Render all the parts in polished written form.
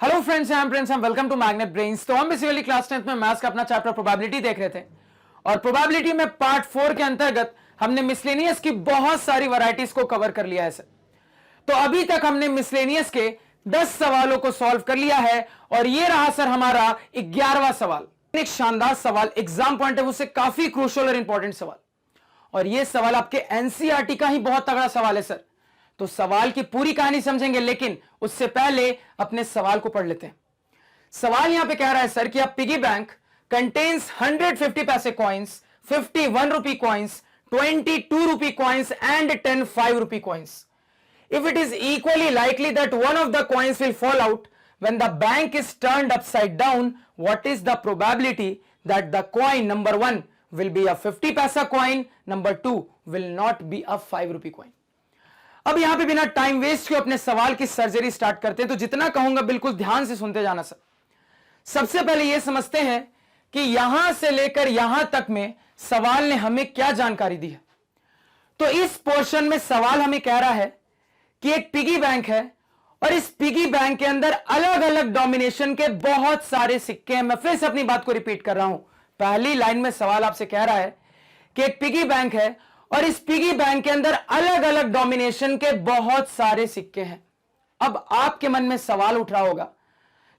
Hello friends, I am Prince, welcome to Magnet Brains. तो हम basically class 10th में maths का अपना चैप्टर प्रोबेबिलिटी देख रहे थे और प्रोबेबिलिटी में पार्ट 4 के अंतर्गत हमने मिसलेनियस की बहुत सारी वैरायटीज को कवर कर लिया है सर। तो अभी तक हमने मिसलेनियस के 10 सवालों को सॉल्व कर लिया है और ये रहा सर हमारा 11वां सवाल। एक शानदार सवाल, एग्जाम पॉइंट ऑफ व्यू से काफी क्रूशियल और इंपॉर्टेंट सवाल, और ये सवाल आपके एनसीईआरटी का ही बहुत तगड़ा सवाल है सर। तो सवाल की पूरी कहानी समझेंगे, लेकिन उससे पहले अपने सवाल को पढ़ लेते हैं। सवाल यहां पे कह रहा है सर कि अ पिगी बैंक कंटेन्स 150 पैसे coins, 51 rupee coins, 22 rupee coins and 10 5 rupee coins. If it is equally likely that one of the coins will fall out when the bank is turned upside down, what is the probability that the coin number 1 will be a 50 paisa coin, number 2 will not be a 5 rupee coin. अब यहां पे बिना time waste किए अपने सवाल की surgery start करते हैं। तो जितना कहूंगा बिल्कुल ध्यान से सुनते जाना सर। सबसे पहले यह समझते हैं कि यहां से लेकर यहां तक में सवाल ने हमें क्या जानकारी दी है। तो इस पोर्शन में सवाल हमें कह रहा है कि एक पिगी बैंक है और इस पिगी बैंक के अंदर अलग अलग डोमिनेशन के बहुत सारे सिक्के हैं। मैं फिर से अपनी बात को रिपीट कर रहा हूं। पहली लाइन में सवाल आपसे कह रहा है कि एक पिगी बैंक है और इस पिगी बैंक के अंदर अलग अलग डोमिनेशन के बहुत सारे सिक्के हैं। अब आपके मन में सवाल उठ रहा होगा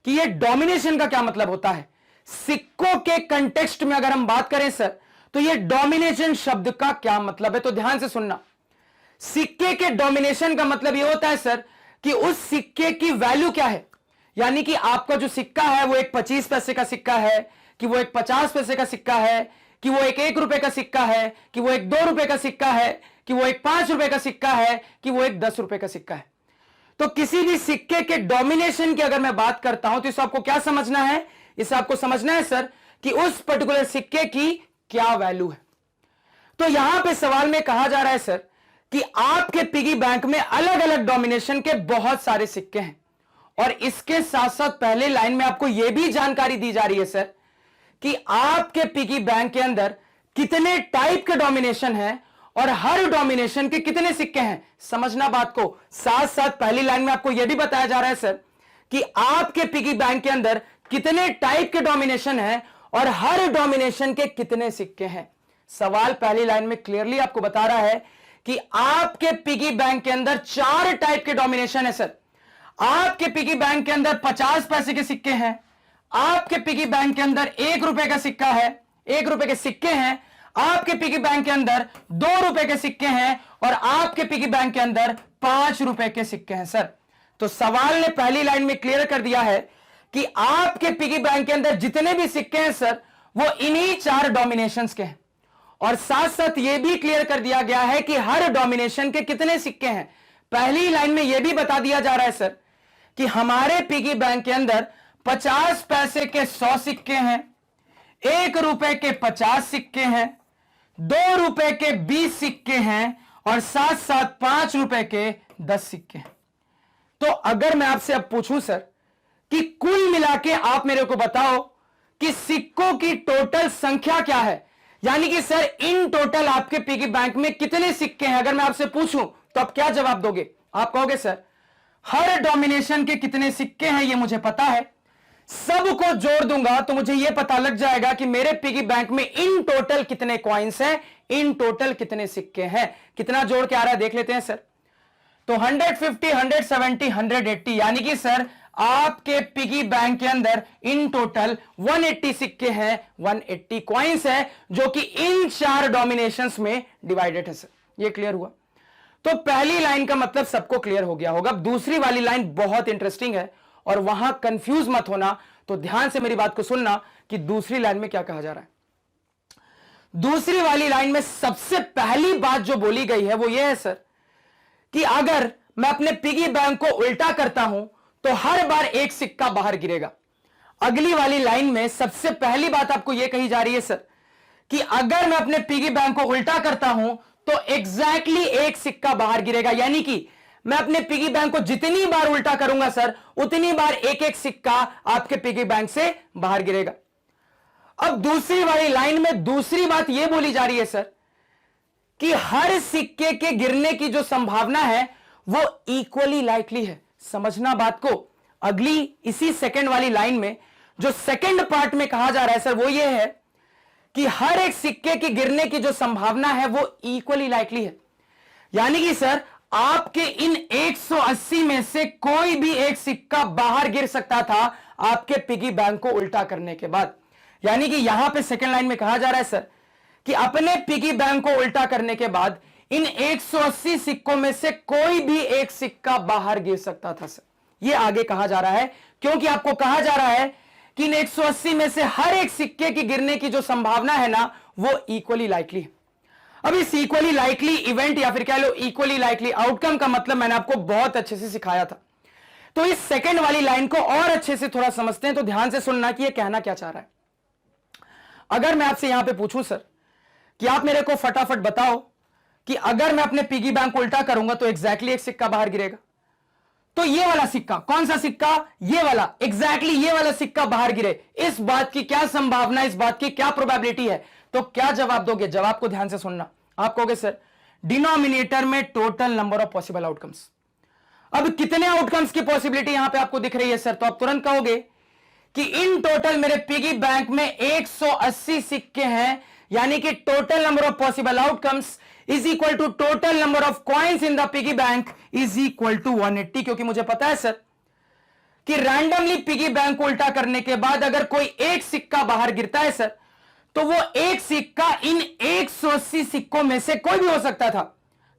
कि ये डोमिनेशन का क्या मतलब होता है। सिक्कों के कंटेक्स्ट में अगर हम बात करें सर, तो ये डोमिनेशन शब्द का क्या मतलब है। तो ध्यान से सुनना। सिक्के के डोमिनेशन का मतलब यह होता है सर कि उस सिक्के की वैल्यू क्या है। यानी कि आपका जो सिक्का है वो एक 25 पैसे का सिक्का है, कि वो एक 50 पैसे का सिक्का है, कि वो एक 1 रुपए का सिक्का है, कि वो एक 2 रुपए का सिक्का है, कि वो एक 5 रुपए का सिक्का है, कि वो एक 10 रुपए का सिक्का है। तो किसी भी सिक्के के डोमिनेशन की अगर मैं बात करता हूं तो इसे आपको क्या समझना है। इसे आपको समझना है सर कि उस पर्टिकुलर सिक्के की क्या वैल्यू है। तो यहां पे सवाल में कहा जा रहा है सर कि आपके पिगी बैंक में अलग अलग डोमिनेशन के बहुत सारे सिक्के हैं, और इसके साथ साथ पहले लाइन में आपको यह भी जानकारी दी जा रही है सर कि आपके पिगी बैंक के अंदर कितने टाइप के डोमिनेशन हैं और हर डोमिनेशन के कितने सिक्के हैं। समझना बात को। साथ साथ पहली लाइन में आपको यह भी बताया जा रहा है सर कि आपके पिगी बैंक के अंदर कितने टाइप के डोमिनेशन हैं और हर डोमिनेशन के कितने सिक्के हैं। सवाल पहली लाइन में क्लियरली आपको बता रहा है कि आपके पिगी बैंक के अंदर 4 टाइप के डोमिनेशन है सर। आपके पिगी बैंक के अंदर 50 पैसे के सिक्के हैं, आपके पिगी बैंक के अंदर 1 रुपए का सिक्का है, 1 रुपए के सिक्के हैं, आपके पिगी बैंक के अंदर 2 रुपए के सिक्के हैं और आपके पिगी बैंक के अंदर 5 रुपए के सिक्के हैं सर। तो सवाल ने पहली लाइन में क्लियर कर दिया है कि आपके पिगी बैंक के अंदर जितने भी सिक्के हैं सर वो इन्हीं 4 डोमिनेशंस के हैं, और साथ साथ यह भी क्लियर कर दिया गया है कि हर डोमिनेशन के कितने सिक्के हैं। पहली लाइन में यह भी बता दिया जा रहा है सर कि हमारे पिगी बैंक के अंदर 50 पैसे के 100 सिक्के हैं, 1 रुपए के 50 सिक्के हैं, 2 रुपए के 20 सिक्के हैं और साथ साथ 5 रुपए के 10 सिक्के हैं। तो अगर मैं आपसे अब पूछूं सर कि कुल मिला के आप मेरे को बताओ कि सिक्कों की टोटल संख्या क्या है, यानी कि सर इन टोटल आपके पिगी बैंक में कितने सिक्के हैं। अगर मैं आपसे पूछूं तो आप क्या जवाब दोगे। आप कहोगे सर हर डोमिनेशन के कितने सिक्के हैं ये मुझे पता है, सबको जोड़ दूंगा तो मुझे यह पता लग जाएगा कि मेरे पिगी बैंक में इन टोटल कितने कॉइन्स हैं, इन टोटल कितने सिक्के हैं। कितना जोड़ के आ रहा है देख लेते हैं सर। तो 150, 170, 180, यानी कि सर आपके पिगी बैंक के अंदर इन टोटल 180 सिक्के हैं, 180 कॉइन्स हैं, जो कि इन 4 डोमिनेशंस में डिवाइडेड है सर। ये क्लियर हुआ। तो पहली लाइन का मतलब सबको क्लियर हो गया होगा। दूसरी वाली लाइन बहुत इंटरेस्टिंग है और वहां कंफ्यूज मत होना। तो ध्यान से मेरी बात को सुनना कि दूसरी लाइन में क्या कहा जा रहा है। दूसरी वाली लाइन में सबसे पहली बात जो बोली गई है वो ये है सर कि अगर मैं अपने पिगी बैंक को उल्टा करता हूं तो हर बार एक सिक्का बाहर गिरेगा। अगली वाली लाइन में सबसे पहली बात आपको यह कही जा रही है सर कि अगर मैं अपने पिगी बैंक को उल्टा करता हूं तो एग्जैक्टली एक सिक्का बाहर गिरेगा। यानी कि मैं अपने पिगी बैंक को जितनी बार उल्टा करूंगा सर उतनी बार एक एक सिक्का आपके पिगी बैंक से बाहर गिरेगा। अब दूसरी वाली लाइन में दूसरी बात यह बोली जा रही है सर कि हर सिक्के के गिरने की जो संभावना है वो इक्वली लाइकली है। समझना बात को। अगली इसी सेकंड वाली लाइन में जो सेकंड पार्ट में कहा जा रहा है सर वो ये है कि हर एक सिक्के की गिरने की जो संभावना है वो इक्वली लाइकली है। यानी कि सर आपके इन 180 में से कोई भी एक सिक्का बाहर गिर सकता था आपके पिगी बैंक को उल्टा करने के बाद। यानी कि यहां पे सेकंड लाइन में कहा जा रहा है सर कि अपने पिगी बैंक को उल्टा करने के बाद इन 180 सिक्कों में से कोई भी एक सिक्का बाहर गिर सकता था सर। यह आगे कहा जा रहा है क्योंकि आपको कहा जा रहा है कि इन 180 में से हर एक सिक्के की गिरने की जो संभावना है ना वो इक्वली लाइकली है। अब इस इक्वली लाइकली इवेंट या फिर कह लो इक्वली लाइकली आउटकम का मतलब मैंने आपको बहुत अच्छे से सिखाया था। तो इस सेकंड वाली लाइन को और अच्छे से थोड़ा समझते हैं, तो ध्यान से सुनना कि ये कहना क्या चाह रहा है। अगर मैं आपसे यहां पे पूछूं सर कि आप मेरे को फटाफट बताओ कि अगर मैं अपने पिगी बैंक को उल्टा करूंगा तो एग्जैक्टली एक सिक्का बाहर गिरेगा, तो ये वाला सिक्का, कौन सा सिक्का, ये वाला, एग्जैक्टली ये वाला सिक्का बाहर गिरे, इस बात की क्या संभावना, इस बात की क्या प्रोबेबिलिटी है। तो क्या जवाब दोगे? जवाब को ध्यान से सुनना। आप कहोगे सर डिनोमिनेटर में total number of possible outcomes. अब कितने आउटकम्स की पॉसिबिलिटी यहां पे आपको दिख रही है सर? तो आप तुरंत कहोगे कि इन टोटल मेरे पिगी बैंक में 180 सिक्के हैं, यानी कि total number of possible outcomes is equal to total number of coins in the piggy bank is equal to 180। क्योंकि मुझे पता है सर कि रैंडमली पिगी बैंक को उल्टा करने के बाद अगर कोई एक सिक्का बाहर गिरता है सर तो वो एक सिक्का इन 180 सिक्कों में से कोई भी हो सकता था।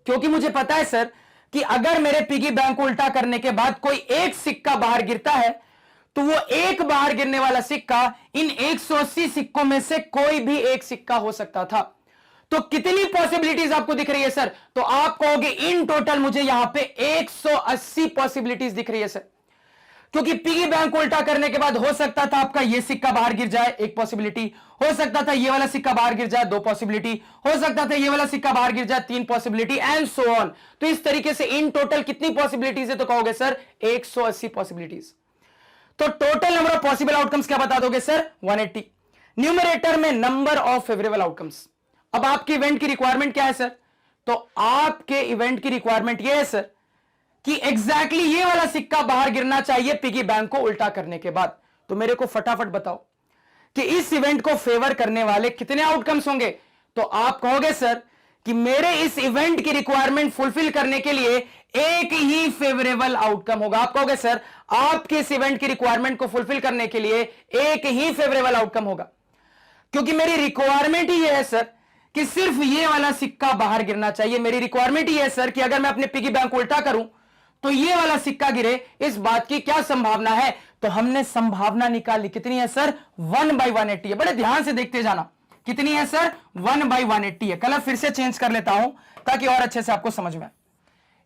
क्योंकि मुझे पता है सर कि अगर मेरे पिगी बैंक को उल्टा करने के बाद कोई एक सिक्का बाहर गिरता है तो वो एक बाहर गिरने वाला सिक्का इन 180 सिक्कों में से कोई भी एक सिक्का हो सकता था। तो कितनी पॉसिबिलिटीज आपको दिख रही है सर? तो आप कहोगे इन टोटल मुझे यहां पे 180 पॉसिबिलिटीज दिख रही है सर। क्योंकि पिगी बैंक को उल्टा करने के बाद हो सकता था आपका ये सिक्का बाहर गिर जाए, एक पॉसिबिलिटी, हो सकता था ये वाला सिक्का बाहर गिर जाए, दो पॉसिबिलिटी, हो सकता था ये वाला सिक्का बाहर गिर जाए, तीन पॉसिबिलिटी, एंड सो ऑन। तो इस तरीके से इन टोटल कितनी पॉसिबिलिटीज है? तो कहोगे सर 180 पॉसिबिलिटीज। तो total number of possible outcomes क्या बता दोगे सर? 180। न्यूमरेटर में नंबर ऑफ फेवरेबल आउटकम्स। अब आपके इवेंट की रिक्वायरमेंट क्या है सर? तो आपके इवेंट की रिक्वायरमेंट यह है सर कि एग्जैक्टली ये वाला सिक्का बाहर गिरना चाहिए पिगी बैंक को उल्टा करने के बाद। तो मेरे को फटाफट बताओ कि इस इवेंट को फेवर करने वाले कितने आउटकम्स होंगे? तो आप कहोगे सर कि मेरे इस इवेंट की रिक्वायरमेंट फुलफिल करने के लिए एक ही फेवरेबल आउटकम होगा। आप कहोगे सर आपके इस इवेंट की रिक्वायरमेंट को फुलफिल करने के लिए एक ही फेवरेबल आउटकम होगा, क्योंकि मेरी रिक्वायरमेंट ही है सर कि सिर्फ ये वाला सिक्का बाहर गिरना चाहिए। मेरी रिक्वायरमेंट ही है सर कि अगर मैं अपने पिगी बैंक को उल्टा करूं तो ये वाला सिक्का गिरे, इस बात की क्या संभावना है? तो हमने संभावना निकाली, कितनी है सर? 1/180 है। बड़े ध्यान से देखते जाना, कितनी है सर? 1/180 है। कलर फिर से चेंज कर लेता हूं ताकि और अच्छे से आपको समझ में आए।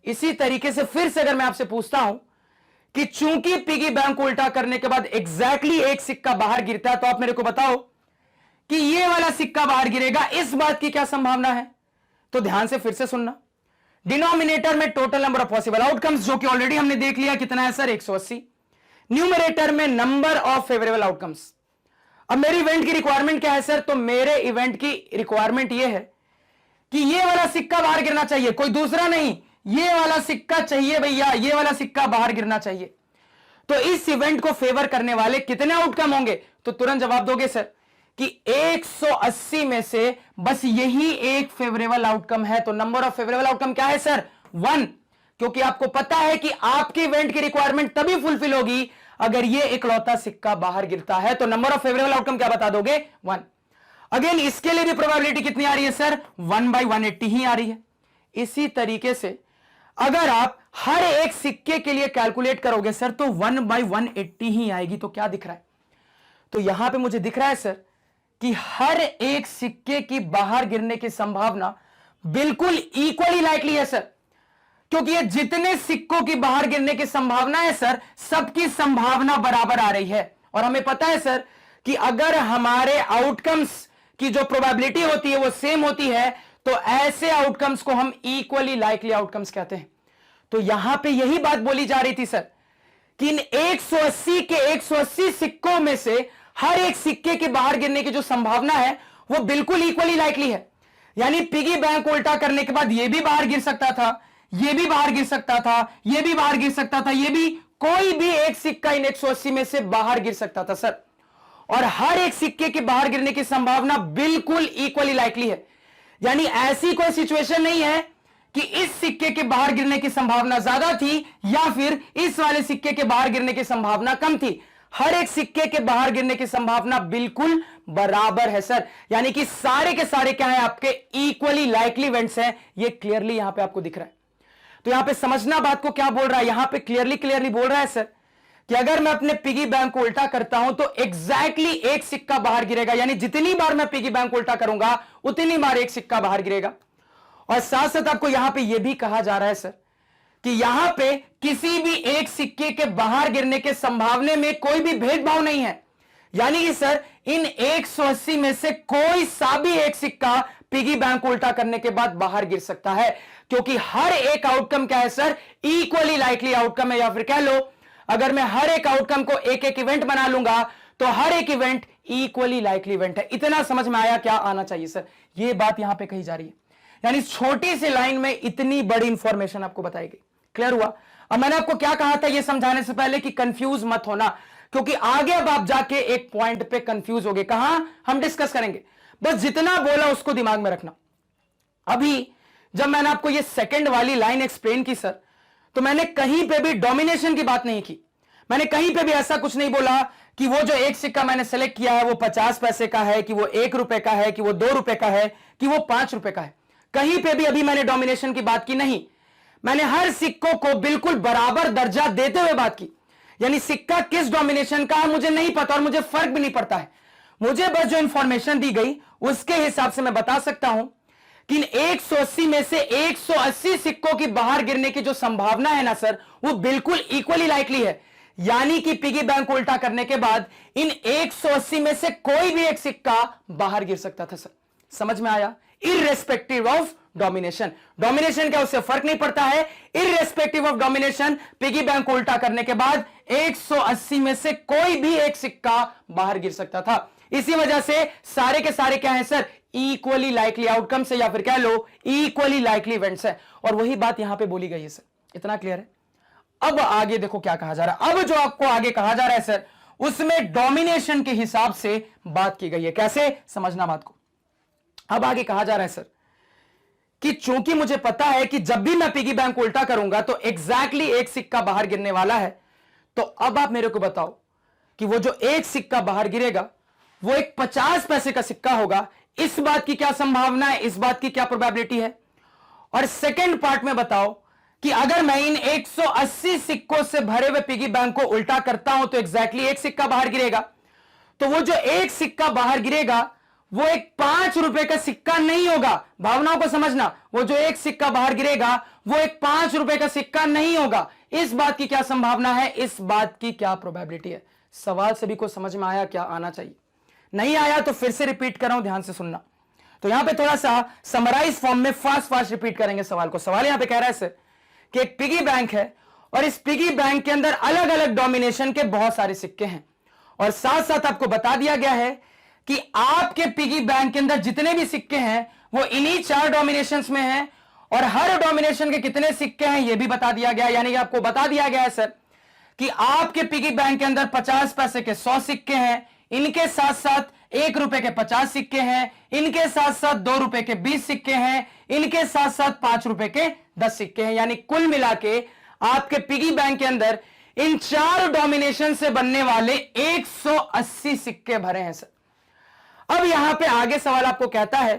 इसी तरीके से फिर से अगर मैं आपसे पूछता हूं कि चूंकि पिगी बैंक को उल्टा करने के बाद एग्जैक्टली एक सिक्का बाहर गिरता है, तो आप मेरे को बताओ कि ये वाला सिक्का बाहर गिरेगा, इस बात की क्या संभावना है? तो ध्यान से फिर से सुनना। डिनोमिनेटर में total number of possible outcomes, जो कि ऑलरेडी हमने देख लिया कितना है सर? 180। न्यूमरेटर में नंबर ऑफ फेवरेबल आउटकम्स। अब मेरी इवेंट की रिक्वायरमेंट क्या है सर? तो मेरे इवेंट की रिक्वायरमेंट यह है कि ये वाला सिक्का बाहर गिरना चाहिए, कोई दूसरा नहीं, ये वाला सिक्का चाहिए भैया, ये वाला सिक्का बाहर गिरना चाहिए। तो इस इवेंट को फेवर करने वाले कितने आउटकम होंगे? तो तुरंत जवाब दोगे सर कि 180 में से बस यही एक फेवरेबल आउटकम है। तो नंबर ऑफ फेवरेबल आउटकम क्या है सर? 1। क्योंकि आपको पता है कि आपके इवेंट की रिक्वायरमेंट तभी फुलफिल होगी अगर ये इकलौता सिक्का बाहर गिरता है। तो नंबर ऑफ फेवरेबल आउटकम क्या बता दोगे? 1। अगेन इसके लिए भी प्रोबेबिलिटी कितनी आ रही है सर? 1/180 ही आ रही है। इसी तरीके से अगर आप हर एक सिक्के के लिए कैलकुलेट करोगे सर तो 1/180 ही आएगी। तो क्या दिख रहा है? तो यहां पे मुझे दिख रहा है सर कि हर एक सिक्के की बाहर गिरने की संभावना बिल्कुल इक्वली लाइकली है सर, क्योंकि ये जितने सिक्कों की बाहर गिरने की संभावना है सर, सबकी संभावना बराबर आ रही है। और हमें पता है सर कि अगर हमारे आउटकम्स की जो प्रोबेबिलिटी होती है वो सेम होती है तो ऐसे आउटकम्स को हम इक्वली लाइकली आउटकम्स कहते हैं। तो यहां पे यही बात बोली जा रही थी सर कि इन 180 के 180 सिक्कों में से हर एक सिक्के के बाहर गिरने की जो संभावना है वो बिल्कुल इक्वली लाइकली है। यानी पिगी बैंक को उल्टा करने के बाद ये भी बाहर गिर सकता था, ये भी बाहर गिर सकता था, ये भी बाहर गिर सकता था, ये भी, कोई भी एक सिक्का इन 180 में से बाहर गिर सकता था सर, और हर एक सिक्के के बाहर गिरने की संभावना बिल्कुल इक्वली लाइकली है। यानी ऐसी कोई सिचुएशन नहीं है कि इस सिक्के के बाहर गिरने की संभावना ज्यादा थी या फिर इस वाले सिक्के के बाहर गिरने की संभावना कम थी। हर एक सिक्के के बाहर गिरने की संभावना बिल्कुल बराबर है सर। यानी कि सारे के सारे क्या है, आपके इक्वली लाइकली इवेंट्स हैं। ये क्लियरली यहां पे आपको दिख रहा है। तो यहां पे समझना बात को, क्या बोल रहा है यहां पे, क्लियरली बोल रहा है सर कि अगर मैं अपने पिगी बैंक को उल्टा करता हूं तो एग्जैक्टली एक सिक्का बाहर गिरेगा। यानी जितनी बार मैं पिगी बैंक को उल्टा करूंगा उतनी बार एक सिक्का बाहर गिरेगा। और साथ साथ आपको यहां पे यह भी कहा जा रहा है सर कि यहां पे किसी भी एक सिक्के के बाहर गिरने के संभावना में कोई भी भेदभाव नहीं है। यानी कि सर इन 180 में से कोई सा भी एक सिक्का पिगी बैंक को उल्टा करने के बाद बाहर गिर सकता है, क्योंकि हर एक आउटकम क्या है सर, इक्वली लाइकली आउटकम है। या फिर कह लो, अगर मैं हर एक आउटकम को एक एक इवेंट बना लूंगा तो हर एक इवेंट इक्वली लाइकली इवेंट है। इतना समझ में आया क्या आना चाहिए सर? यह बात यहां पे कही जा रही है। यानी छोटी सी लाइन में इतनी बड़ी इंफॉर्मेशन आपको बताई गई। क्लियर हुआ? अब मैंने आपको क्या कहा था यह समझाने से पहले कि कंफ्यूज मत होना, क्योंकि आगे अब आप जाके एक पॉइंट पे कंफ्यूज होगे। कहां हम डिस्कस करेंगे, बस जितना बोला उसको दिमाग में रखना। अभी जब मैंने आपको यह सेकंड वाली लाइन एक्सप्लेन की सर, तो मैंने कहीं पे भी डोमिनेशन की बात नहीं की। मैंने कहीं पे भी ऐसा कुछ नहीं बोला कि वो जो एक सिक्का मैंने सेलेक्ट किया है वो 50 पैसे का है, कि वो 1 रुपए का है, कि वो 2 रुपए का है, कि वो 5 रुपए का है। कहीं पे भी अभी मैंने डोमिनेशन की बात की नहीं। मैंने हर सिक्कों को बिल्कुल बराबर दर्जा देते हुए बात की। यानी सिक्का किस डोमिनेशन का है मुझे नहीं पता और मुझे फर्क भी नहीं पड़ता है। मुझे बस जो इंफॉर्मेशन दी गई उसके हिसाब से मैं बता सकता हूं कि इन 180 में से 180 सिक्कों की बाहर गिरने की जो संभावना है ना सर, वो बिल्कुल इक्वली लाइकली है। यानी कि पिगी बैंक को उल्टा करने के बाद इन 180 में से कोई भी एक सिक्का बाहर गिर सकता था सर। समझ में आया? Irrespective of domination. डोमिनेशन क्या, उससे फर्क नहीं पड़ता है। Irrespective of domination, piggy bank को उल्टा करने के बाद 180 में से कोई भी एक सिक्का बाहर गिर सकता था। इसी वजह से सारे के सारे क्या है सर, इक्वली लाइकली आउटकम से, या फिर कह लो इक्वली लाइकली इवेंट्स है। और वही बात यहां पे बोली गई है सर। इतना क्लियर है? अब आगे देखो क्या कहा जा रहा है। अब जो आपको आगे कहा जा रहा है सर, उसमें डोमिनेशन के हिसाब से बात की गई है। कैसे, समझना बात को। अब आगे कहा जा रहा है सर कि चूंकि मुझे पता है कि जब भी मैं पिगी बैंक को उल्टा करूंगा तो एग्जैक्टली एक सिक्का बाहर गिरने वाला है, तो अब आप मेरे को बताओ कि वो जो एक सिक्का बाहर गिरेगा वो एक 50 पैसे का सिक्का होगा। इस बात की क्या संभावना है, इस बात की क्या प्रोबेबिलिटी है? और सेकेंड पार्ट में बताओ कि अगर मैं इन 180 सिक्कों से भरे हुए पिगी बैंक को उल्टा करता हूं तो एग्जैक्टली एक सिक्का बाहर गिरेगा। तो वो जो एक सिक्का बाहर गिरेगा वो एक 5 रुपए का सिक्का नहीं होगा। भावनाओं को समझना, वो जो एक सिक्का बाहर गिरेगा वो एक 5 रुपए का सिक्का नहीं होगा। इस बात की क्या संभावना है, इस बात की क्या प्रोबेबिलिटी है? सवाल सभी को समझ में आया क्या आना चाहिए? नहीं आया तो फिर से रिपीट कर रहा हूं, ध्यान से सुनना। तो यहां पे थोड़ा सा समराइज फॉर्म में फास्ट रिपीट करेंगे सवाल को। सवाल यहां पे कह रहा है सर कि एक पिगी बैंक है और इस पिगी बैंक के अंदर अलग अलग डोमिनेशन के बहुत सारे सिक्के हैं, और साथ साथ आपको बता दिया गया है कि आपके पिगी बैंक के अंदर जितने भी सिक्के हैं वो इन्हीं 4 डोमिनेशंस में हैं, और हर डोमिनेशन के कितने सिक्के हैं यह भी बता दिया गया। यानी कि आपको बता दिया गया है सर कि आपके पिगी बैंक के अंदर 50 पैसे के 100 सिक्के हैं, इनके साथ साथ 1 रुपए के 50 सिक्के हैं, इनके साथ साथ 2 रुपए के 20 सिक्के हैं, इनके साथ साथ 5 रुपए के 10 सिक्के हैं। यानी कुल मिला के आपके पिगी बैंक के अंदर इन 4 डोमिनेशन से बनने वाले 180 सिक्के भरे हैं सर। अब यहां पे आगे सवाल आपको कहता है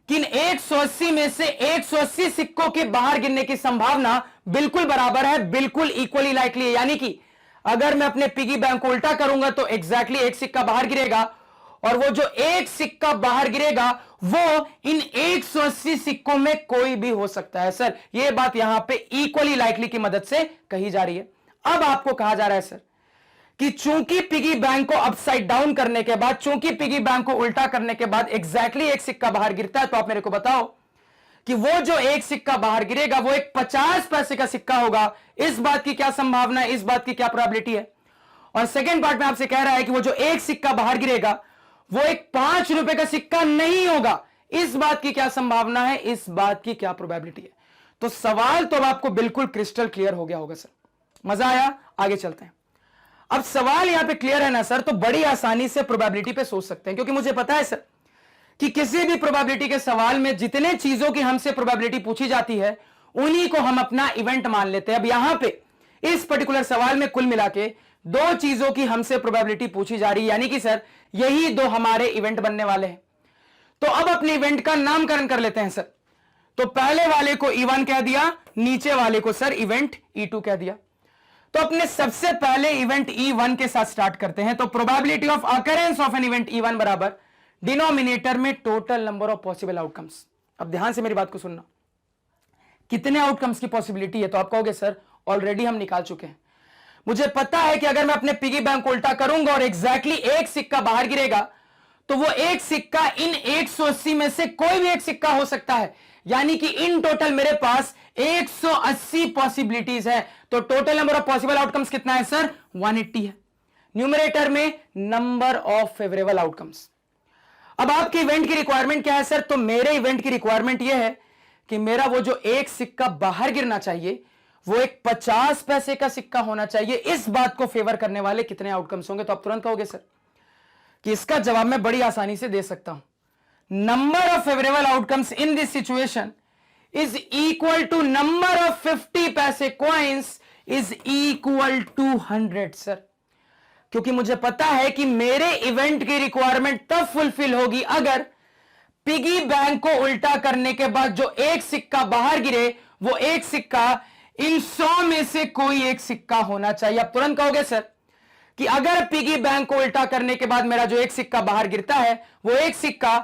कि इन 180 में से 180 सिक्कों के बाहर गिरने की संभावना बिल्कुल बराबर है, बिल्कुल इक्वली लाइकली है। यानी कि अगर मैं अपने पिगी बैंक को उल्टा करूंगा तो एग्जैक्टली एक सिक्का बाहर गिरेगा, और वो जो एक सिक्का बाहर गिरेगा वो इन 180 सिक्कों में कोई भी हो सकता है सर। यह बात यहां पे इक्वली लाइकली की मदद से कही जा रही है। अब आपको कहा जा रहा है सर कि चूंकि पिगी बैंक को अपसाइड डाउन करने के बाद, चूंकि पिगी बैंक को उल्टा करने के बाद एग्जैक्टली एक सिक्का बाहर गिरता है, तो आप मेरे को बताओ कि वो जो एक सिक्का बाहर गिरेगा वो एक 50 पैसे का सिक्का होगा। इस बात की क्या संभावना है, इस बात की क्या प्रोबेबिलिटी है? और सेकेंड पार्ट में आपसे कह रहा है कि वो जो एक सिक्का बाहर गिरेगा वो एक 5 रुपए का सिक्का नहीं होगा। इस बात की क्या संभावना है, इस बात की क्या प्रोबेबिलिटी है? तो सवाल तो अब आपको बिल्कुल क्रिस्टल क्लियर हो गया होगा सर। मजा आया? आगे चलते हैं। अब सवाल यहां पे क्लियर है ना सर, तो बड़ी आसानी से प्रोबेबिलिटी पे सोच सकते हैं, क्योंकि मुझे पता है सर कि किसी भी प्रोबेबिलिटी के सवाल में जितने चीजों की हमसे प्रोबेबिलिटी पूछी जाती है उन्हीं को हम अपना इवेंट मान लेते हैं। अब यहां पे इस पर्टिकुलर सवाल में कुल मिला के दो चीजों की हमसे प्रोबेबिलिटी पूछी जा रही है, यानी कि सर यही दो हमारे इवेंट बनने वाले हैं। तो अब अपने इवेंट का नामकरण कर लेते हैं सर। तो पहले वाले को E1 कह दिया, नीचे वाले को सर इवेंट E2 कह दिया। तो अपने सबसे पहले इवेंट E1 के साथ स्टार्ट करते हैं। तो probability of occurrence of an event E1 बराबर डिनोमिनेटर में total number of possible outcomes. अब ध्यान से मेरी बात को सुनना, कितने आउटकम्स की पॉसिबिलिटी है? तो आप कहोगे सर ऑलरेडी हम निकाल चुके हैं। मुझे पता है कि अगर मैं अपने पिगी बैंक को उल्टा करूंगा और एग्जैक्टली एक सिक्का बाहर गिरेगा तो वो एक सिक्का इन 180 में से कोई भी एक सिक्का हो सकता है, यानी कि इन टोटल मेरे पास 180 पॉसिबिलिटीज है। तो total number of possible outcomes कितना है सर? 180 है। न्यूमरेटर में नंबर ऑफ फेवरेबल आउटकम्स। अब आपके इवेंट की रिक्वायरमेंट क्या है सर? तो मेरे इवेंट की रिक्वायरमेंट यह है कि मेरा वो जो एक सिक्का बाहर गिरना चाहिए वो एक 50 पैसे का सिक्का होना चाहिए। इस बात को फेवर करने वाले कितने आउटकम्स होंगे? तो आप तुरंत कहोगे सर कि इसका जवाब मैं बड़ी आसानी से दे सकता हूं। Number of favourable outcomes in this situation is equal to number of 50 पैसे coins is equal to 100 sir. क्योंकि मुझे पता है कि मेरे इवेंट की रिक्वायरमेंट तब फुलफिल होगी अगर पिगी बैंक को उल्टा करने के बाद जो एक सिक्का बाहर गिरे वो एक सिक्का इन 100 में से कोई एक सिक्का होना चाहिए। आप तुरंत कहोगे सर कि अगर पिगी बैंक को उल्टा करने के बाद मेरा जो एक सिक्का बाहर गिरता है वो एक सिक्का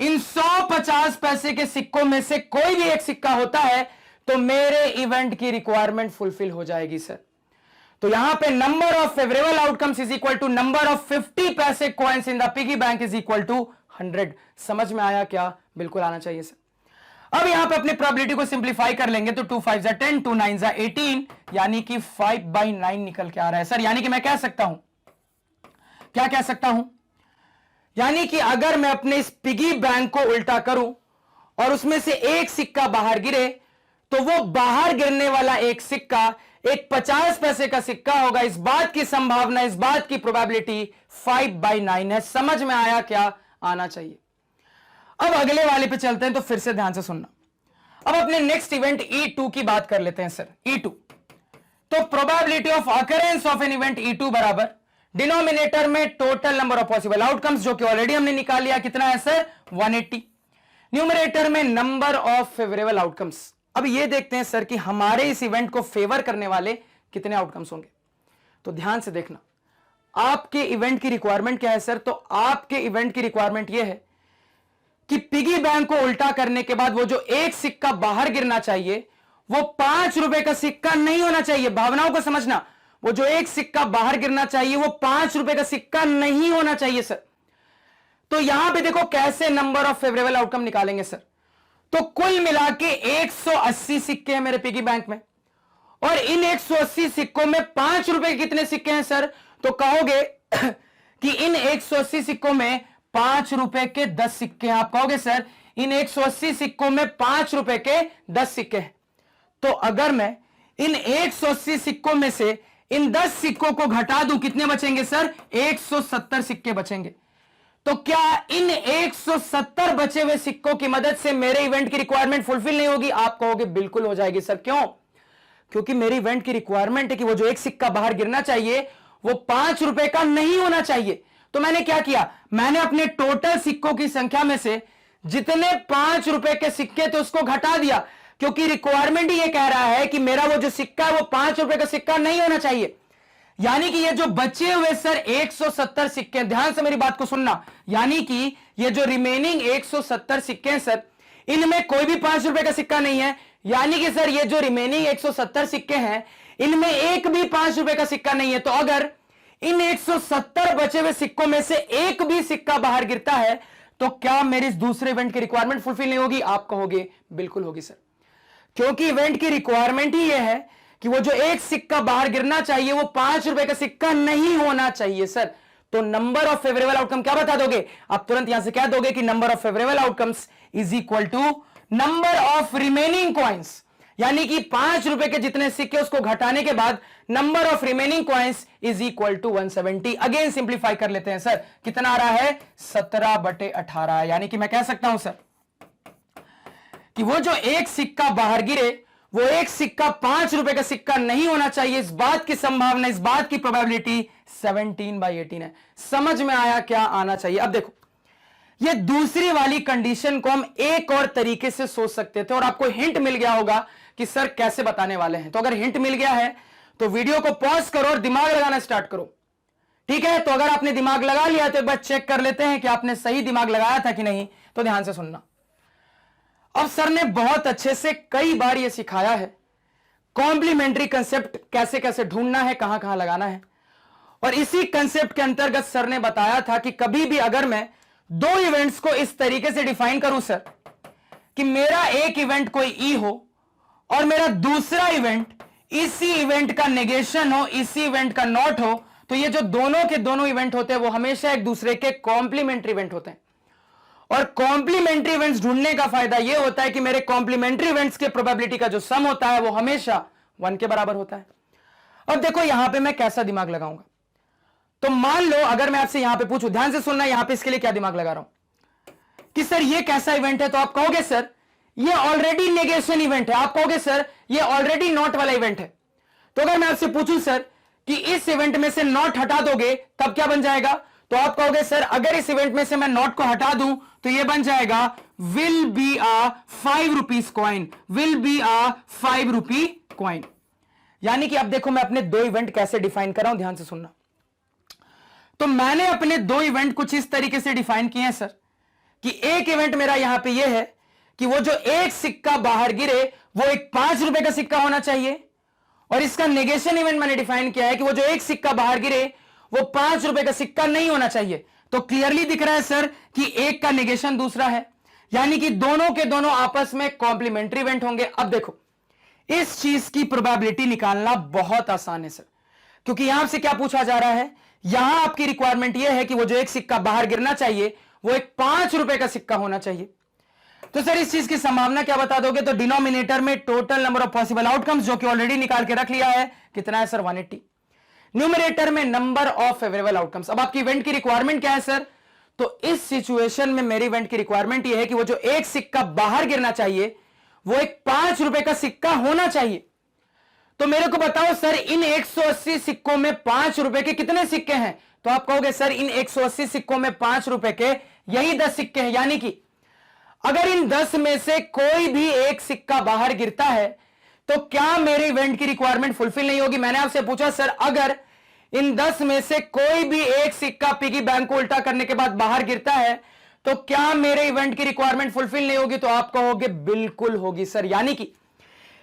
इन 150 पैसे के सिक्कों में से कोई भी एक सिक्का होता है तो मेरे इवेंट की रिक्वायरमेंट फुलफिल हो जाएगी सर। तो यहां पे number of favourable outcomes is equal to number of 50 पैसे coins in the piggy bank is equal to 100। समझ में आया क्या? बिल्कुल आना चाहिए सर। अब यहां पे अपनी प्रोबेबिलिटी को सिंप्लीफाई कर लेंगे तो 2 5 10, 2 9 18, यानी कि 5/9 निकल के आ रहा है सर। यानी कि मैं कह सकता हूं, क्या कह सकता हूं? यानी कि अगर मैं अपने इस पिगी बैंक को उल्टा करूं और उसमें से एक सिक्का बाहर गिरे तो वो बाहर गिरने वाला एक सिक्का एक 50 पैसे का सिक्का होगा। इस बात की संभावना, इस बात की प्रोबेबिलिटी 5/9 है। समझ में आया क्या? आना चाहिए। अब अगले वाले पे चलते हैं, तो फिर से ध्यान से सुनना। अब अपने नेक्स्ट इवेंट E2 की बात कर लेते हैं सर। E2 तो probability of occurrence of an event E2 बराबर डिनोमिनेटर में total number of possible outcomes, जो कि ऑलरेडी हमने निकाल लिया। कितना है सर? 180। न्यूमरेटर में नंबर ऑफ फेवरेबल आउटकम्स। अब ये देखते हैं सर कि हमारे इस इवेंट को फेवर करने वाले कितने आउटकम्स होंगे। तो ध्यान से देखना, आपके इवेंट की रिक्वायरमेंट क्या है सर? तो आपके इवेंट की रिक्वायरमेंट यह है कि पिगी बैंक को उल्टा करने के बाद वो जो एक सिक्का बाहर गिरना चाहिए वो 5 रुपए का सिक्का नहीं होना चाहिए। भावनाओं को समझना, वो जो एक सिक्का बाहर गिरना चाहिए वो 5 रुपए का सिक्का नहीं होना चाहिए सर। तो यहां पे देखो कैसे नंबर ऑफ फेवरेबल आउटकम निकालेंगे सर। तो कुल मिला के 180 सिक्के हैं मेरे पिगी बैंक में, और इन 180 सिक्कों में 5 रुपए के कितने सिक्के हैं सर? तो कहोगे कि इन 180 सिक्कों में 5 रुपए के 10 सिक्के हैं। आप कहोगे सर इन 180 सिक्कों में 5 रुपए के 10 सिक्के हैं। तो अगर मैं इन 180 सिक्कों में से इन 10 सिक्कों को घटा दूं, कितने बचेंगे सर? 170 सिक्के बचेंगे। तो क्या इन 170 बचे हुए सिक्कों की मदद से मेरे इवेंट की रिक्वायरमेंट फुलफिल नहीं होगी? आप कहोगे बिल्कुल हो जाएगी सर। क्यों? क्योंकि मेरी इवेंट की रिक्वायरमेंट है कि वो जो एक सिक्का बाहर गिरना चाहिए वो 5 रुपए का नहीं होना चाहिए। तो मैंने क्या किया? मैंने अपने टोटल सिक्कों की संख्या में से जितने 5 रुपए के सिक्के थे उसको घटा दिया, क्योंकि रिक्वायरमेंट ही ये कह रहा है कि मेरा वो जो सिक्का है वो 5 रुपए का सिक्का नहीं होना चाहिए। यानी कि ये जो बचे हुए सर 170 सिक्के, ध्यान से मेरी बात को सुनना, यानी कि ये जो रिमेनिंग 170 सिक्के हैं सर, इनमें कोई भी 5 रुपए का सिक्का नहीं है। यानी कि सर ये जो रिमेनिंग 170 सिक्के हैं इनमें एक भी 5 रुपए का सिक्का नहीं है। तो अगर इन 170 बचे हुए सिक्कों में से एक भी सिक्का बाहर गिरता है तो क्या मेरी इस दूसरे इवेंट की रिक्वायरमेंट फुलफिल नहीं होगी? आप कहोगे बिल्कुल होगी सर, क्योंकि इवेंट की रिक्वायरमेंट ही यह है कि वो जो एक सिक्का बाहर गिरना चाहिए वो 5 रुपए का सिक्का नहीं होना चाहिए सर। तो नंबर ऑफ फेवरेबल आउटकम क्या बता दोगे? आप तुरंत यहां से कह दोगे कि number of favourable outcomes is equal to number of remaining coins, यानी कि 5 रुपए के जितने सिक्के उसको घटाने के बाद number of remaining coins is equal to 170। Again simplify कर लेते हैं सर, कितना आ रहा है 17/18। यानी कि मैं कह सकता हूं सर कि वो जो एक सिक्का बाहर गिरे वो एक सिक्का 5 रुपए का सिक्का नहीं होना चाहिए। इस बात की संभावना, इस बात की प्रोबेबिलिटी 17/18 है। समझ में आया क्या आना चाहिए? अब देखो, ये दूसरी वाली कंडीशन को हम एक और तरीके से सोच सकते थे और आपको हिंट मिल गया होगा कि सर कैसे बताने वाले हैं। तो अगर हिंट मिल गया है तो वीडियो को पॉज करो और दिमाग लगाना स्टार्ट करो, ठीक है? तो अगर आपने दिमाग लगा लिया तो एक बार चेक कर लेते हैं कि आपने सही दिमाग लगाया था कि नहीं। तो ध्यान से सुनना। अब सर ने बहुत अच्छे से कई बार यह सिखाया है कॉम्प्लीमेंट्री कंसेप्ट कैसे कैसे ढूंढना है, कहां कहां लगाना है। और इसी कंसेप्ट के अंतर्गत सर ने बताया था कि कभी भी अगर मैं दो इवेंट्स को इस तरीके से डिफाइन करूं सर कि मेरा एक इवेंट कोई ई हो और मेरा दूसरा इवेंट इसी इवेंट का नेगेशन हो, इसी इवेंट का नॉट हो, तो ये जो दोनों के दोनों इवेंट होते हैं वो हमेशा एक दूसरे के कॉम्प्लीमेंट्री इवेंट होते हैं। और कॉम्प्लीमेंट्री इवेंट्स ढूंढने का फायदा यह होता है कि मेरे कॉम्प्लीमेंट्री इवेंट्स के प्रोबेबिलिटी का जो सम होता है वो हमेशा 1 के बराबर होता है। अब देखो यहां पे मैं कैसा दिमाग लगाऊंगा। तो मान लो अगर मैं आपसे यहां पे पूछूं, ध्यान से सुनना, यहां पे इसके लिए क्या दिमाग लगा रहा हूं कि सर ये कैसा इवेंट है, तो आप कहोगे सर ये ऑलरेडी नेगेशन इवेंट है। आप कहोगे सर ये ऑलरेडी नॉट वाला इवेंट है। तो अगर मैं आपसे पूछूं सर कि इस इवेंट में से नॉट हटा दोगे तब क्या बन जाएगा, तो आप कहोगे सर अगर इस इवेंट में से मैं नॉट को हटा दूं तो ये बन जाएगा will be a 5 rupees coin, will be a 5 rupee coin. यानी कि अब देखो मैं अपने दो इवेंट कैसे डिफाइन कर रहा हूं, ध्यान से सुनना। तो मैंने अपने दो इवेंट कुछ इस तरीके से डिफाइन किए हैं सर कि एक इवेंट मेरा यहां पे यह है कि वो जो एक सिक्का बाहर गिरे वो एक 5 रुपए का सिक्का होना चाहिए, और इसका नेगेशन इवेंट मैंने डिफाइन किया है कि वो जो एक सिक्का बाहर गिरे वो 5 रुपए का सिक्का नहीं होना चाहिए। तो क्लियरली दिख रहा है सर कि एक का नेगेशन दूसरा है, यानी कि दोनों के दोनों आपस में कॉम्प्लीमेंट्री इवेंट होंगे। अब देखो इस चीज की प्रोबेबिलिटी निकालना बहुत आसान है सर, क्योंकि यहां से क्या पूछा जा रहा है, यहां आपकी रिक्वायरमेंट यह है कि वो जो एक सिक्का बाहर गिरना चाहिए वो एक 5 रुपए का सिक्का होना चाहिए। तो सर इस चीज की संभावना क्या बता दोगे, तो डिनोमिनेटर में total number of possible outcomes जो कि ऑलरेडी निकाल के रख लिया है, कितना है सर 180। न्यूमरेटर में नंबर ऑफ फेवरेबल आउटकम्स। अब आपकी इवेंट की रिक्वायरमेंट क्या है सर, तो इस सिचुएशन में मेरी इवेंट की रिक्वायरमेंट यह है कि वो जो एक सिक्का बाहर गिरना चाहिए वो एक 5 रुपए का सिक्का होना चाहिए। तो मेरे को बताओ सर इन 180 सिक्कों में 5 रुपए के कितने सिक्के हैं, तो आप कहोगे सर इन 180 सिक्कों में 5 रुपए के यही 10 सिक्के हैं। यानी कि अगर इन 10 में से कोई भी एक सिक्का बाहर गिरता है तो क्या मेरे इवेंट की रिक्वायरमेंट फुलफिल नहीं होगी। मैंने आपसे पूछा सर अगर इन 10 में से कोई भी एक सिक्का पिगी बैंक को उल्टा करने के बाद बाहर गिरता है तो क्या मेरे इवेंट की रिक्वायरमेंट फुलफिल नहीं होगी, तो आप कहोगे बिल्कुल होगी सर। यानी कि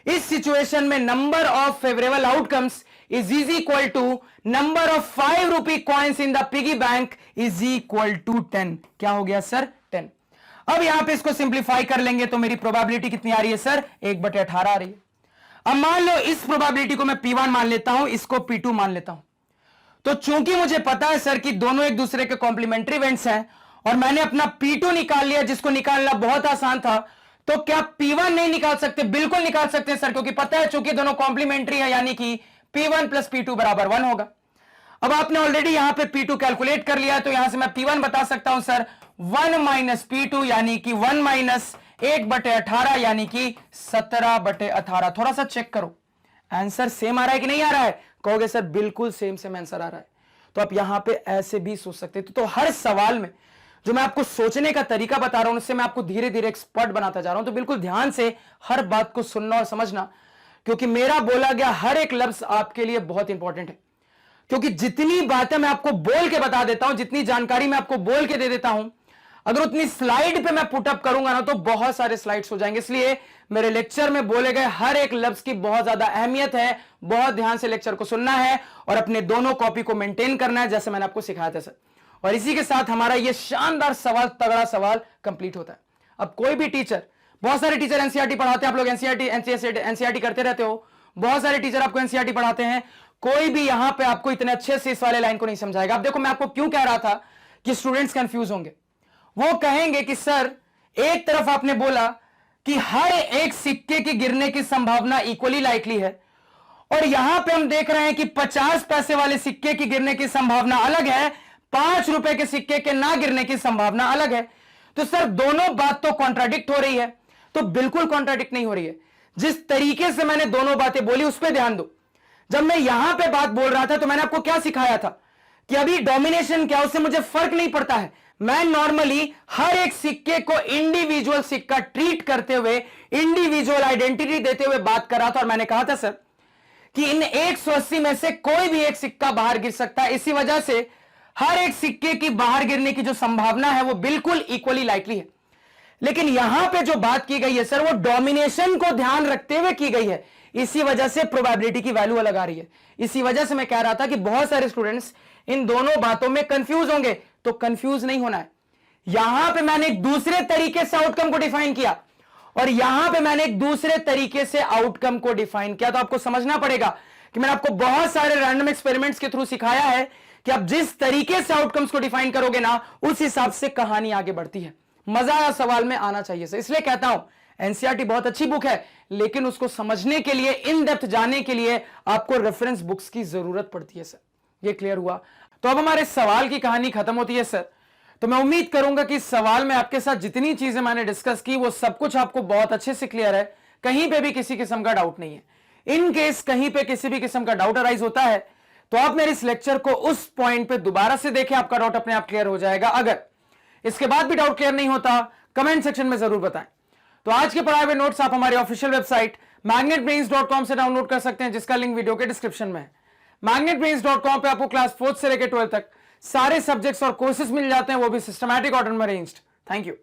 इस सिचुएशन में number of favourable outcomes is equal to number of 5 rupee coins in the piggy bank is equal to 10। क्या हो गया सर 10। अब यहां पे इसको सिंप्लीफाई कर लेंगे तो मेरी प्रोबेबिलिटी कितनी आ रही है सर 1/18 आ रही है। अब मान लो इस प्रोबेबिलिटी को मैं P1 मान लेता हूं, इसको P2 मान लेता हूं। तो चूंकि मुझे पता है सर कि दोनों एक दूसरे के कॉम्प्लीमेंट्री इवेंट्स हैं और मैंने अपना P2 निकाल लिया जिसको निकालना बहुत आसान था, तो क्या P1 नहीं निकाल सकते? बिल्कुल निकाल सकते हैं सर, क्योंकि पता है चूंकि दोनों कॉम्प्लीमेंट्री है यानी कि P1 प्लस P2 बराबर 1 होगा। अब आपने ऑलरेडी यहां पे P2 कैलकुलेट कर लिया, तो यहां से मैं P1 बता सकता हूं सर 1 माइनस P2 यानी कि 1 माइनस 1/18 यानी कि 17/18। थोड़ा सा चेक करो आंसर सेम आ रहा है कि नहीं आ रहा है, कहोगे सर बिल्कुल सेम आंसर आ रहा है। तो आप यहां पे ऐसे भी सोच सकते तो हर सवाल में जो मैं आपको सोचने का तरीका बता रहा हूं उससे मैं आपको धीरे धीरे एक्सपर्ट बनाता जा रहा हूं। तो बिल्कुल ध्यान से हर बात को सुनना और समझना, क्योंकि मेरा बोला गया हर एक लफ्ज आपके लिए बहुत इंपॉर्टेंट है। क्योंकि जितनी बातें मैं आपको बोल के बता देता हूं, जितनी जानकारी मैं आपको बोल के दे देता हूं, अगर उतनी स्लाइड पे मैं पुटअप करूंगा ना तो बहुत सारे स्लाइड्स हो जाएंगे। इसलिए मेरे लेक्चर में बोले गए हर एक लफ्ज की बहुत ज्यादा अहमियत है। बहुत ध्यान से लेक्चर को सुनना है और अपने दोनों कॉपी को मेंटेन करना है जैसे मैंने आपको सिखाया था सर। और इसी के साथ हमारा यह शानदार सवाल, तगड़ा सवाल कंप्लीट होता है। अब कोई भी टीचर, बहुत सारे टीचर एनसीईआरटी पढ़ाते हैं, आप लोग एनसीईआरटी करते रहते हो, बहुत सारे टीचर आपको एनसीईआरटी पढ़ाते हैं, कोई भी यहां पे आपको इतने अच्छे से इस वाले लाइन को नहीं समझाएगा। अब देखो मैं आपको क्यों कह रहा था कि स्टूडेंट्स कंफ्यूज होंगे। वो कहेंगे कि सर एक तरफ आपने बोला कि हर एक सिक्के के गिरने की संभावना इक्वली लाइकली है, और यहां पे हम देख रहे हैं कि 50 पैसे वाले सिक्के की गिरने की संभावना अलग है, 5 रुपए के सिक्के के ना गिरने की संभावना अलग है। तो सर दोनों बात तो कॉन्ट्राडिक्ट हो रही है। तो बिल्कुल कॉन्ट्राडिक्ट नहीं हो रही है। जिस तरीके से मैंने दोनों बातें बोली उस पर ध्यान दो। जब मैं यहां पे बात बोल रहा था तो मैंने आपको क्या सिखाया था कि अभी डोमिनेशन क्या, उससे मुझे फर्क नहीं पड़ता है। मैं नॉर्मली हर एक सिक्के को इंडिविजुअल सिक्का ट्रीट करते हुए, इंडिविजुअल आइडेंटिटी देते हुए बात कर रहा था, और मैंने कहा था सर कि इन 180 में से कोई भी एक सिक्का बाहर गिर सकता है। इसी वजह से हर एक सिक्के की बाहर गिरने की जो संभावना है वो बिल्कुल इक्वली लाइकली है। लेकिन यहां पे जो बात की गई है सर वो डोमिनेशन को ध्यान रखते हुए की गई है, इसी वजह से प्रोबेबिलिटी की वैल्यू अलग आ रही है। इसी वजह से मैं कह रहा था कि बहुत सारे स्टूडेंट्स इन दोनों बातों में कंफ्यूज होंगे, तो कंफ्यूज नहीं होना है। यहां पे मैंने एक दूसरे तरीके से आउटकम को डिफाइन किया, और यहां पे मैंने एक दूसरे तरीके से आउटकम को डिफाइन किया। तो आपको समझना पड़ेगा कि मैंने आपको बहुत सारे रैंडम एक्सपेरिमेंट्स के थ्रू सिखाया है कि आप जिस तरीके से आउटकम्स को डिफाइन करोगे ना, उस हिसाब से कहानी आगे बढ़ती है। मजा सवाल में आना चाहिए सर। इसलिए कहता हूं एनसीईआरटी बहुत अच्छी बुक है, लेकिन उसको समझने के लिए, इन डेप्थ जाने के लिए आपको रेफरेंस बुक्स की जरूरत पड़ती है सर। ये क्लियर हुआ? तो अब हमारे सवाल की कहानी खत्म होती है सर। तो मैं उम्मीद करूंगा कि इस सवाल में आपके साथ जितनी चीजें मैंने डिस्कस की वो सब कुछ आपको बहुत अच्छे से क्लियर है, कहीं पे भी किसी किस्म का डाउट नहीं है। इन केस कहीं पे किसी भी किस्म का डाउट अराइज होता है तो आप मेरे इस लेक्चर को उस पॉइंट पे दोबारा से देखें, आपका डाउट अपने आप क्लियर हो जाएगा। अगर इसके बाद भी डाउट क्लियर नहीं होता कमेंट सेक्शन में जरूर बताएं। तो आज के पढ़ाए हुए नोट्स आप हमारी ऑफिशियल वेबसाइट magnetbrains.com से डाउनलोड कर सकते हैं, जिसका लिंक वीडियो के डिस्क्रिप्शन में है। magnetbrains.com पे आपको क्लास 4th से लेकर 12th तक सारे सब्जेक्ट्स और कोर्सेज मिल जाते हैं, वो भी सिस्टमैटिक ऑर्डर में अरेंज्ड। Thank you.